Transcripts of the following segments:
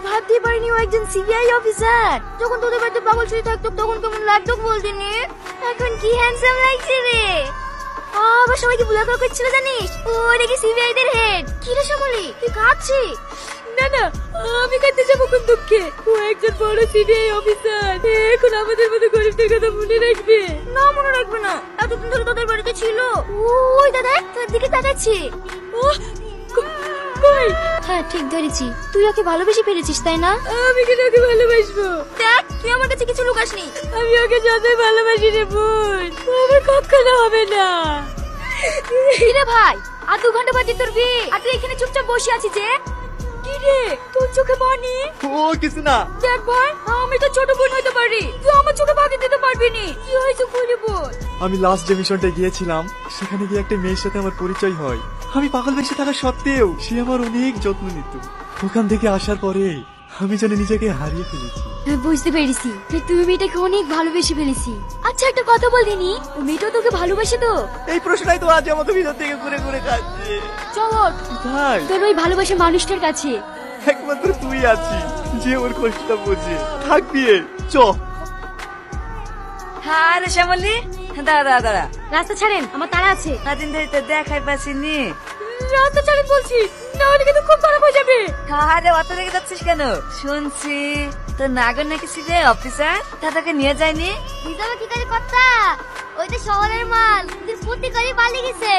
ভাবতেই পারিনি ও একজন সিবিআই অফিসার। যখন তোদের বাড়িতে পাগল শুয়ে থাকতো তখন কেমন লাগতো বলতিনি, এখন কি হ্যান্ডসাম লাগছে রে। আবার সবাইকে বুলাকল করছিল জানিস, ও নাকি সিবিআই দের হেড। কি রে শ্যামলী, তুই কাঁদছিস? না না, আমি কাঁদতে যাবো কোন দুঃখে? ও একজন বড় সিবিআই অফিসার, এখন আমাদের মতো গরিবদের কথা মনে রাখবে? না মনে রাখবে না, এতদিন ধরে তোদের বাড়িতে ছিল। ওই দাদা তোর দিকে তাকাচ্ছে। ও কই? হ্যাঁ ঠিক ধরেছি, তুই ওকে ভালোবেসে ফেলেছিস তাই না? আমি কেন ওকে ভালোবাসবো? দেখ তুই আমার কাছে কিছু লুকাসনি। আমি ওকে যতই ভালোবাসি রে বোন, ও আমার কখনো হবে না। রে ভাই, আর 2 ঘন্টা বাদে তোর বিয়ে, আর তুই এখানে চুপচাপ বসে আছিস যে? কি রে, তোর চোখে পানি? ও কিছু না। দেখ ভাই, আমি তো ছোট বোন হইতে পারি, তুই আমার চোখে পানি দিতে পারবি নি। কি হয়েছে খুলে বল। আমি লাস্ট যে মিশনটা গিয়েছিলাম সেখানে গিয়ে একটা মেয়ের সাথে আমার পরিচয় হয়। আমি পাগল বেশি থাকা সত্ত্বেও সে আমার অনেক যত্ন নিত। ওখান থেকে আসার পরে আমি যেন নিজেকে হারিয়ে ফেলেছি। বুঝতে পেরেছি, তুমি মেয়েটাকে অনেক ভালোবেসে ফেলেছি। আচ্ছা একটা কথা বল দিনি, ও মেয়েটা তোকে ভালোবাসে তো? এই প্রশ্নটাই তো আজ আমাকে ভিতর থেকে ঘুরে ঘুরে খাচ্ছে। চল ভাই, তোর ওই ভালোবাসা মানুষটার কাছে। একমাত্র তুই আছিস যে ওর কষ্টটা বোঝে। থাকবি চ। হ্যাঁ রে শ্যামলী, দাঁড়া দাঁড়া দাঁড়া, রাস্তা ছাড়েন, আমার তাড়া আছে। কদিন ধরে তো দেখাই পাচ্ছিনি। রাস্তা ছাড়েন বলছি, না হলে কিন্তু খুব খারাপ হয়ে যাবে। আরে অত রেগে যাচ্ছিস কেন? শুনছি তোর নাগর নাকি সিবিআই অফিসার, তাদেরকে নিয়ে যায়নি? হিসাবে কি করে কথা, ওই তো শহরের মাল, তুই ফুটি করে পালিয়ে গেছে।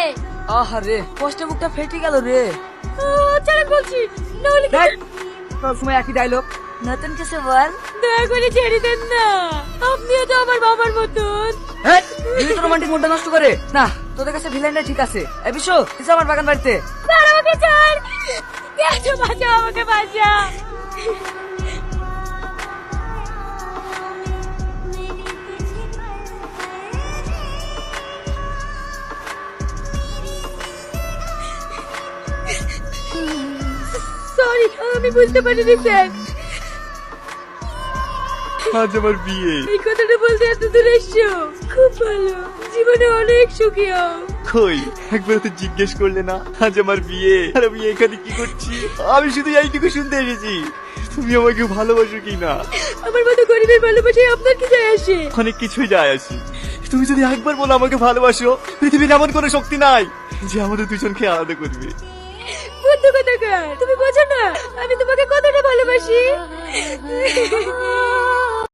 আহারে কষ্টে মুখটা ফেটে গেল রে। ছাড়েন বলছি, না হলে দেখ, সব সময় একই ডায়লগ, নতুন কিছু বল। দয়া করে ছেড়ে দেন না, আপনিও তো আমার বাবার মতন। হ্যাঁ, তুই তো রোমান্টিক মুডটা নষ্ট করে না। তোদের কাছে ভিলেনটা ঠিক আছে। এই বিশ্ব, তুই আমার বাগান বাড়িতে। ছাড় আমাকে, ছাড়, বাঁচাও আমাকে, বাঁচাও। সরি, আমি বুঝতে পারিনি স্যার। আজ আমার বিয়ে। এই কথাটা বলতে এত দূর এসছো, খুব ভালো, জীবনে অনেক সুখী হও। কই একবার তো জিজ্ঞেস করলে না আজ আমার বিয়ে, আর আমি এখানে কি করছি? আমি শুধু এইটুকু শুনতে এসেছি, তুমি আমাকে ভালোবাসো কি না। আমার মতো গরিবের ভালোবাসায় আপনার কি যায় আসে? অনেক কিছুই যায় আসি। তুমি যদি একবার বলো আমাকে ভালোবাসো, পৃথিবীর এমন কোনো শক্তি নাই যে আমাদের দুজনকে আলাদা করবে। বন্ধু কোথাকার, তুমি বোঝো না আমি তোমাকে কতটা ভালোবাসি।